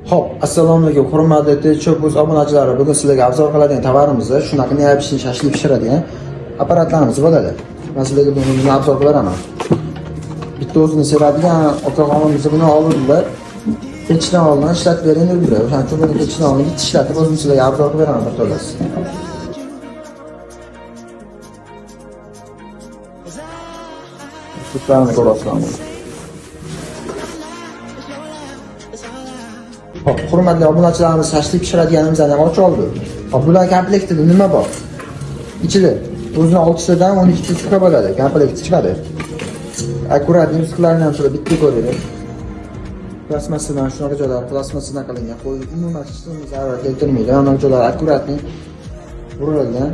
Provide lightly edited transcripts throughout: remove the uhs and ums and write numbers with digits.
Hop, assalomu alaykum, hurmatli T-Cho'p.uz obunachilari. Bugun sizlarga obzor qiladigan tovarimizni, shunaqa neapishni shashli pishiradigan apparatlarimiz bo'ladi. Men sizlarga buni obzor qilaraman. Bitta o'zini sevadigan ota-onamiz buni oldilar. Pechidan oldin ishlatib bering dedilar. O'shaning uchun buni pechidan oldin bitta ishlatib o'zim sizlarga obzor qilib beraman bir to'lasi. Tutlarni ko'rasizlar. Hop, hurmatli obunachilarimiz, shashli pishiradiganimizni ham ochib oldi. Hop, bular komplektida nima bor? Ichida o'zining 6 tadan 12 ta sutka bo'ladi, komplekt chiqadi. Akkurat nuqsalarini ham shunday bitta ko'raylik. Plastmassadan shunaqa joylar plastmassadan qilingan, qo'yib umuman hech narsa zarar keltirmaydi. Ana joylar akkuratni urilgan.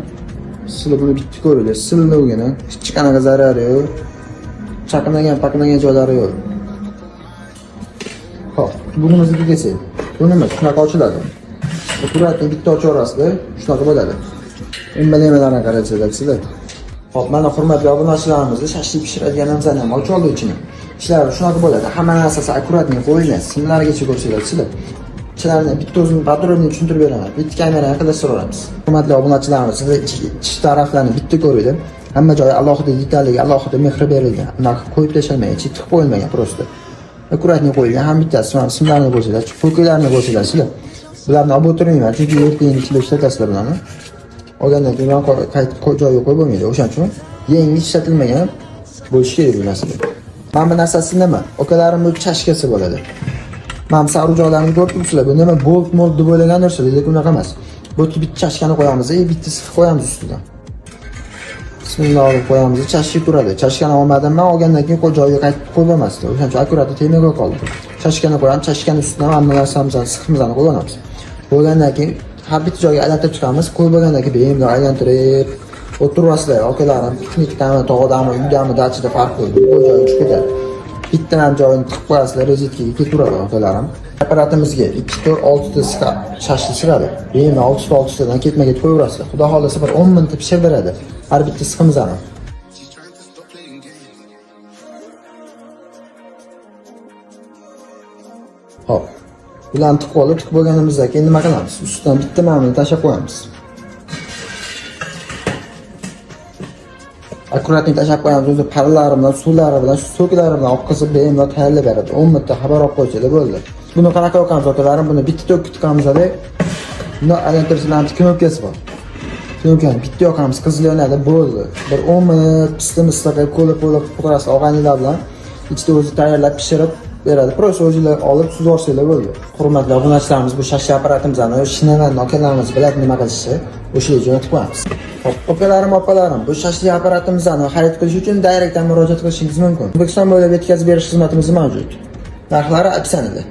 Sizlar buni bitta ko'raylik. Silligini, hech qanaqa zarari yo'q. Chaqnagan joylari yo'q. Hop, bug'imizni kelsak. Bu nima? Shunaqa ochiladi. Akkuratni bitta ochaverasizlar, shunaqa bo'ladi. Embalalarni qarasizlar. Hop, mana hurmatli obunachilarimizni shashlik pishiradiganimizni ham ochib oldik ichini. Ishlari shunaqa bo'ladi. Hamma narsasi akkuratni qo'yilgan. Simlargacha ko'rsatasiz. Ichlarni bitta o'zim podrobniy tushuntirib beraman. Bitta kameraga qildirib hurmatli obunachilarimiz, ich taraflarni bitta ko'raylik. Hamma joyi alohida detalliga, alohida mehr berilgan. Unaqa qo'yib tashalmagan, tiqib qo'yilmagan prosta. Akkuratni qo'yilgan. Ham bittasi simlarni ko'rsatasiz, po'kalarni ko'rsatasiz. Bularni olib o'tirmayman, chunki ertaga ichida ishlatasizlar bularni. Olgandan keyin qaytib joyiga qo'yib bo'lmaydi. O'shaning uchun yangi ishlatilmagan bo'lishi kerak bu narsa. Mana bu narsasi nima? Okalarim bu chashkasi bo'ladi. Mana sarujolarni ko'rib turibsizlar. Bu nima? Bolt deb o'ylagandirsizlar, lekin unaqa emas. Bu bitta chashkani qo'yamiz, bitta sif qo'yamiz ustidan. Bismillah olib qo'yamiz, chashki turadi. Chashkani olmadim men, olgandan keyin joyiga qaytib qo'yib bo'lmasdi. O'shaning uchun akkurat temaga qoldi. Chashkani qo'yamiz, chashkani ustidan hamma narsamizni siximizni qo'yamiz. Bo'lgandan keyin har bitta joyga aylantirib chiqamiz. Qo'yib bo'lgandan keyin bemalol aylantirib o'tirasizlar. Okalarim piknikdami, tog'dami, uydami, dachada farq qilmaydi. Bu joyga chiqib ketadi. Bitta ham joyini tiqib qo'yasizlar, rozetkaga ketaveradi okalarim. Apparatimizga 2-6 ta shashli sig'adi. Bemalol 6 tadan ketma-ket qo'yaverasizlar. Xudo xolasa bir 10 minutda pishiradi. Har bitta siximizni. Hop. Bularni tiqib bo'lganimizdan keyin nima qilamiz? Ustidan bitta ma'mini tashab qo'yamiz. Akkuratni tashab qo'yamiz. O'zi paralari bilan, suvlari bilan, so'klari bilan oqizib bemalol tayyorlab beradi. 10 minutda xabar olib qo'ysalar bo'ldi. Buni qanaqa o'qamiz otalarim? Buni bitta to'kib tiqamiz-da. Buni aylantirishlarning knopkasi bor. Knopkani bitta yoqamiz, qizillanadi, bo'ldi. Bir 10 minut pista qilib qo'lib qo'yasiz og'aynilar bilan. Ichida o'zi tayyorlab pishirib beradi. Prosta o'zingizlar olib suzib olsanglar bo'ldi. Hurmatli obunachilarimiz, bu shashli apparatimizni ishinaman okalarimiz biladi nima qilishni. O'shaga jo'natib qo'yamiz. Hop, opalarim, bu shashli apparatimizni xarid qilish uchun direktdan murojaat qilishingiz mumkin. O'zbekiston bo'ylab yetkazib berish xizmatimiz mavjud. Narxlari opsionida.